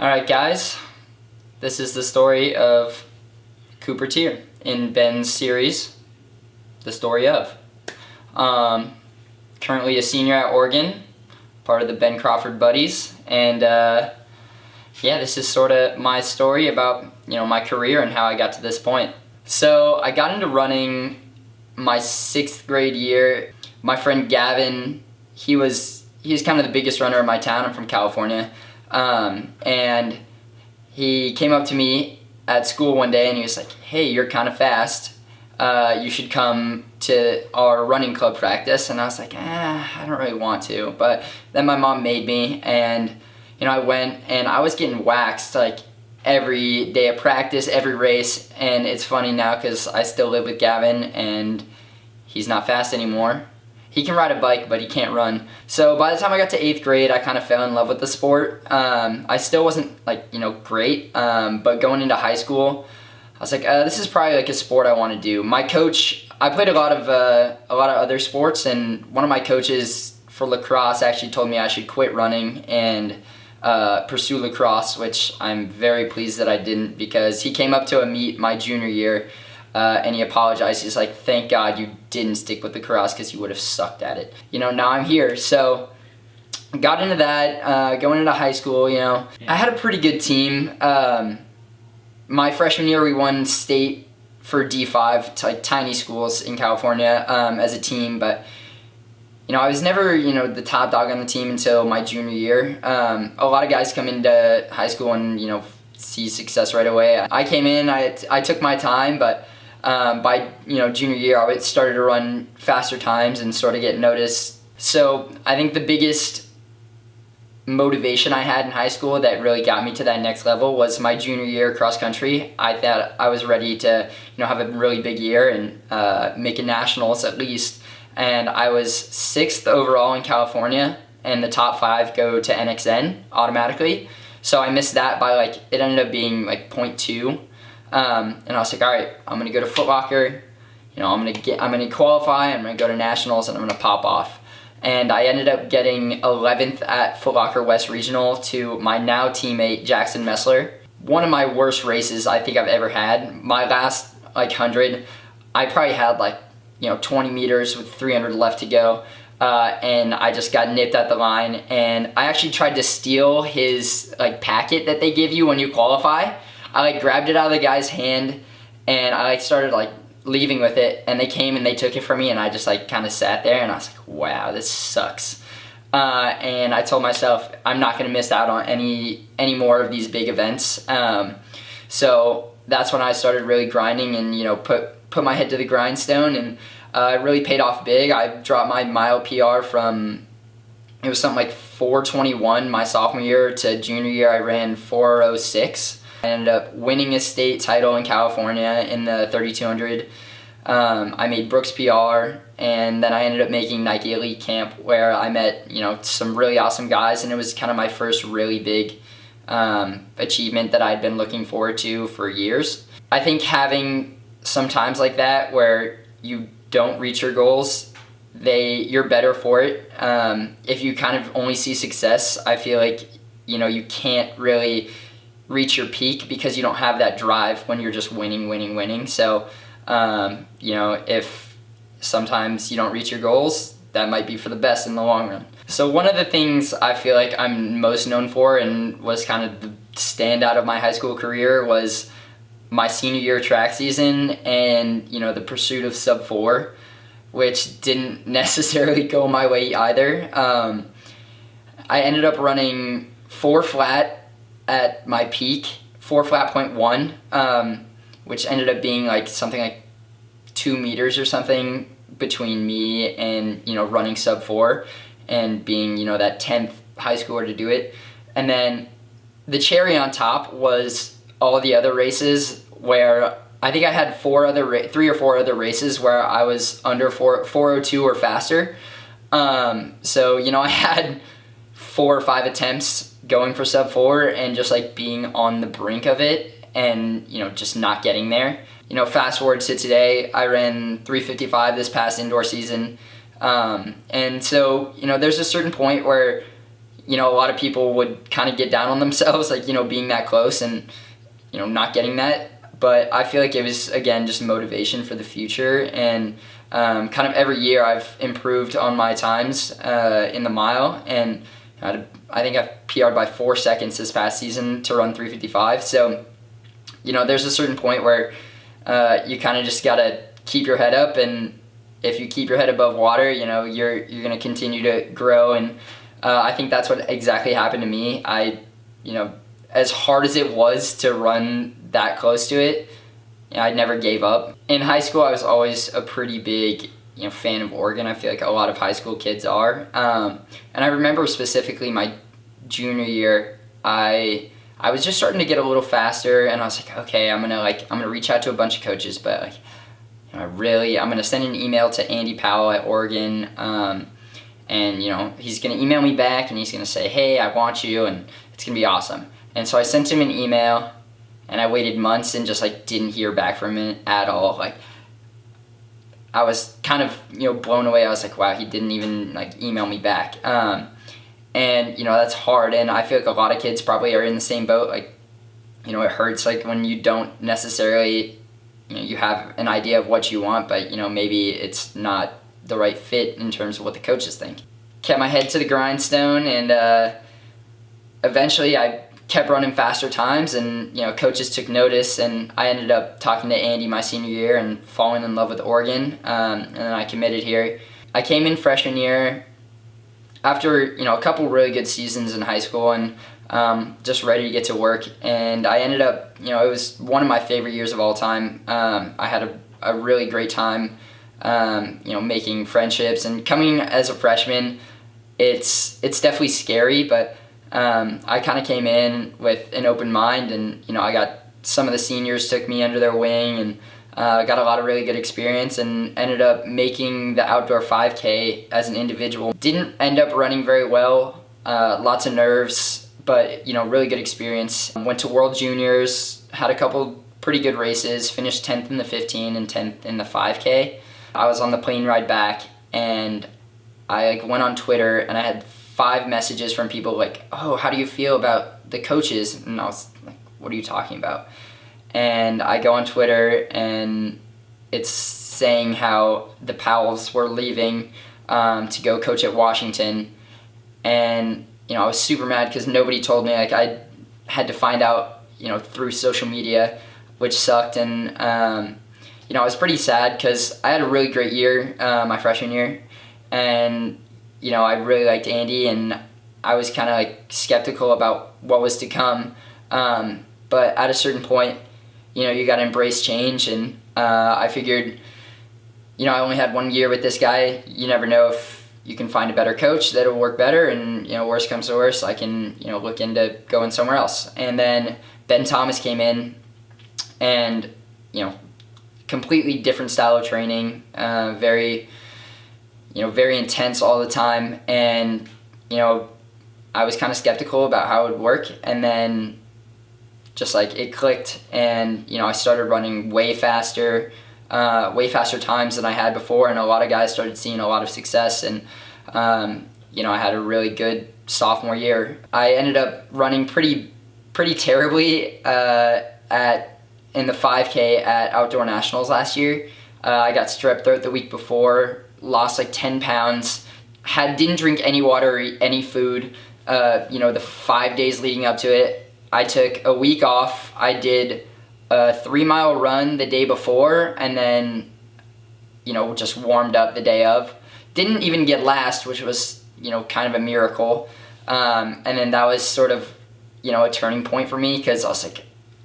Alright guys, this is the story of Cooper Teare in Ben's series, The Story Of. Currently a senior at Oregon, part of the Ben Crawford Buddies, and yeah, this is sort of my story about, my career and how I got to this point. So I got into running my 6th grade year. My friend Gavin, he was kind of the biggest runner in my town. I'm from California. And he came up to me at school one day and he was like, "Hey, you're kind of fast. You should come to our running club practice." And I was like, I don't really want to. But then my mom made me, and I went, and I was getting waxed like every day of practice, every race. And it's funny now because I still live with Gavin and he's not fast anymore. He can ride a bike, but he can't run. So by the time I got to 8th grade, I kind of fell in love with the sport. I still wasn't great, but going into high school, I was like, this is probably like a sport I want to do. My coach, I played a lot of other sports, and one of my coaches for lacrosse actually told me I should quit running and pursue lacrosse, which I'm very pleased that I didn't, because he came up to a meet my junior year. And he apologized. He's like, "Thank God you didn't stick with the lacrosse because you would have sucked at it." Now I'm here. So got into that, going into high school, I had a pretty good team. My freshman year, we won state for D5, to like tiny schools in California, as a team. But, I was never, the top dog on the team until my junior year. A lot of guys come into high school and, see success right away. I came in, I took my time, but by junior year I started to run faster times and sort of get noticed. So I think the biggest motivation I had in high school that really got me to that next level was my junior year cross country. I thought I was ready to have a really big year and make a nationals at least, and I was 6th overall in California, and the top 5 go to NXN automatically. So I missed that by it ended up being 0.2. And I was like, all right, I'm gonna go to Foot Locker. I'm gonna qualify. I'm gonna go to nationals, and I'm gonna pop off. And I ended up getting 11th at Foot Locker West Regional to my now teammate Jackson Messler. One of my worst races I think I've ever had. My last 100, I probably had 20 meters with 300 left to go. And I just got nipped at the line, and I actually tried to steal his packet that they give you when you qualify. I grabbed it out of the guy's hand, and I started leaving with it, and they came and they took it from me, and I just kind of sat there, and I was like, wow, this sucks. And I told myself I'm not gonna miss out on any more of these big events. So that's when I started really grinding and put my head to the grindstone, and it really paid off big. I dropped my mile PR from, it was something like 4:21 my sophomore year, to junior year I ran 4:06. I ended up winning a state title in California in the 3200. I made Brooks PR, and then I ended up making Nike Elite Camp, where I met some really awesome guys, and it was kind of my first really big achievement that I'd been looking forward to for years. I think having some times like that where you don't reach your goals, you're better for it. If you kind of only see success, I feel like you can't really reach your peak because you don't have that drive when you're just winning. So if sometimes you don't reach your goals, that might be for the best in the long run. So one of the things I feel like I'm most known for, and was kind of the standout of my high school career, was my senior year track season and the pursuit of sub 4, which didn't necessarily go my way either. I ended up running 4 flat at my peak, 4 flat 0.1, which ended up being something like 2 meters or something between me and running sub 4 and being that 10th high schooler to do it. And then the cherry on top was all the other races where I think I had 3 or 4 other races where I was under 4:02 or faster. So I had 4 or 5 attempts going for sub 4 and just being on the brink of it, and just not getting there. Fast forward to today, I ran 3:55 this past indoor season, and so there's a certain point where a lot of people would kind of get down on themselves, like, being that close and, not getting that. But I feel like it was, again, just motivation for the future. And kind of every year I've improved on my times in the mile. And I think I've PR'd by 4 seconds this past season to run 3:55. So, there's a certain point where you kind of just got to keep your head up. And if you keep your head above water, you're going to continue to grow. And I think that's what exactly happened to me. As hard as it was to run that close to it, I never gave up. In high school, I was always a pretty big fan of Oregon. I feel like a lot of high school kids are. And I remember specifically my junior year, I was just starting to get a little faster, and I was like, okay, I'm gonna reach out to a bunch of coaches, but I'm gonna send an email to Andy Powell at Oregon, and he's gonna email me back, and he's gonna say, hey, I want you, and it's gonna be awesome. And so I sent him an email, and I waited months and just didn't hear back from him at all. I was kind of blown away. I was like, wow, he didn't even email me back. And that's hard, and I feel like a lot of kids probably are in the same boat. It hurts when you don't necessarily you have an idea of what you want, but maybe it's not the right fit in terms of what the coaches think. Kept my head to the grindstone, and eventually I kept running faster times, and coaches took notice, and I ended up talking to Andy my senior year and falling in love with Oregon, and then I committed here. I came in freshman year after a couple really good seasons in high school, and just ready to get to work, and I ended up it was one of my favorite years of all time. I had a really great time making friendships, and coming as a freshman, it's definitely scary, but I kind of came in with an open mind, and I got some of the seniors took me under their wing, and got a lot of really good experience, and ended up making the outdoor 5K as an individual. Didn't end up running very well, lots of nerves, but really good experience. Went to World Juniors, had a couple pretty good races, finished 10th in the 15 and 10th in the 5K. I was on the plane ride back, and I went on Twitter, and I had 5 messages from people oh, how do you feel about the coaches? And I was like, what are you talking about? And I go on Twitter, and it's saying how the Powells were leaving to go coach at Washington. And I was super mad because nobody told me. I had to find out through social media, which sucked. And I was pretty sad because I had a really great year my freshman year, and I really liked Andy, and I was kind of skeptical about what was to come. But at a certain point, you got to embrace change, and I figured, I only had 1 year with this guy. You never know if you can find a better coach that'll work better, and worst comes to worst, I can look into going somewhere else. And then Ben Thomas came in, and completely different style of training, very intense all the time, and I was kind of skeptical about how it would work, and then just it clicked, and I started running way faster times than I had before, and a lot of guys started seeing a lot of success, and I had a really good sophomore year. I ended up running pretty terribly in the 5K at Outdoor Nationals last year. I got strep throat the week before, lost 10 pounds, didn't drink any water or eat any food. The 5 days leading up to it, I took a week off. I did a 3-mile run the day before, and then just warmed up the day of. Didn't even get last, which was kind of a miracle. And then that was sort of a turning point for me, because I was like,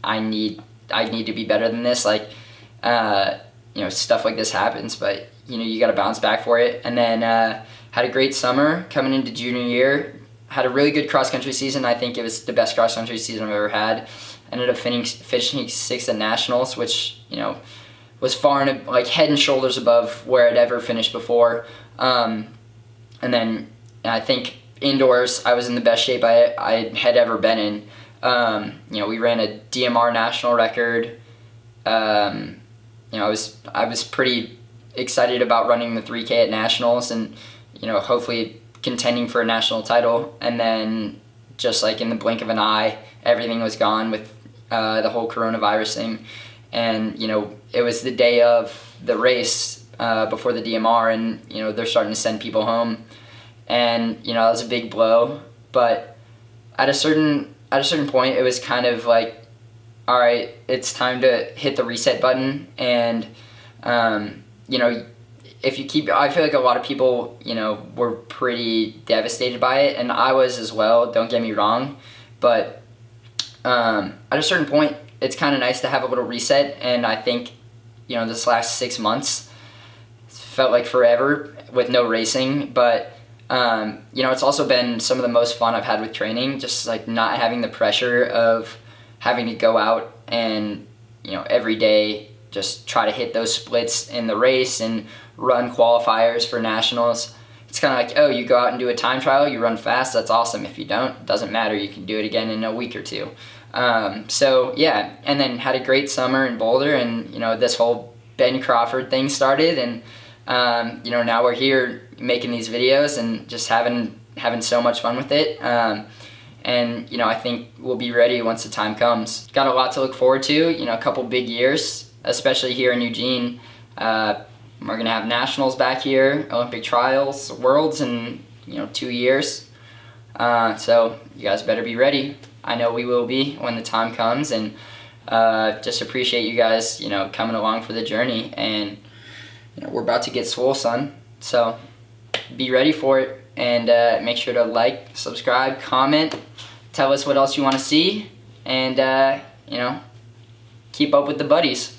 I need to be better than this. Stuff like this happens, but you got to bounce back for it. And then had a great summer coming into junior year. Had a really good cross-country season. I think it was the best cross-country season I've ever had. Ended up finishing 6th at Nationals, which, was far and head and shoulders above where I'd ever finished before. And then I think indoors, I was in the best shape I had ever been in. We ran a DMR national record. I was pretty excited about running the 3K at Nationals, and hopefully contending for a national title, and then just like in the blink of an eye, everything was gone with the whole coronavirus thing. And it was the day of the race before the DMR, and they're starting to send people home, and that was a big blow. But at a certain point, it was kind of like, all right, it's time to hit the reset button. And if you keep, I feel like a lot of people were pretty devastated by it, and I was as well, don't get me wrong. But at a certain point, it's kind of nice to have a little reset. And I think this last 6 months felt like forever with no racing. But it's also been some of the most fun I've had with training, just like not having the pressure of having to go out and every day just try to hit those splits in the race and run qualifiers for nationals. It's kind of like, oh, you go out and do a time trial, you run fast, that's awesome. If you don't, it doesn't matter, you can do it again in a week or two. So yeah, and then had a great summer in Boulder, and this whole Ben Crawford thing started, and now we're here making these videos and just having so much fun with it. And I think we'll be ready once the time comes. Got a lot to look forward to, a couple big years, especially here in Eugene. We're gonna have nationals back here, Olympic trials, worlds in 2 years. So you guys better be ready. I know we will be when the time comes, and just appreciate you guys coming along for the journey. And we're about to get swole, son. So be ready for it, and make sure to like, subscribe, comment, tell us what else you want to see, and keep up with the buddies.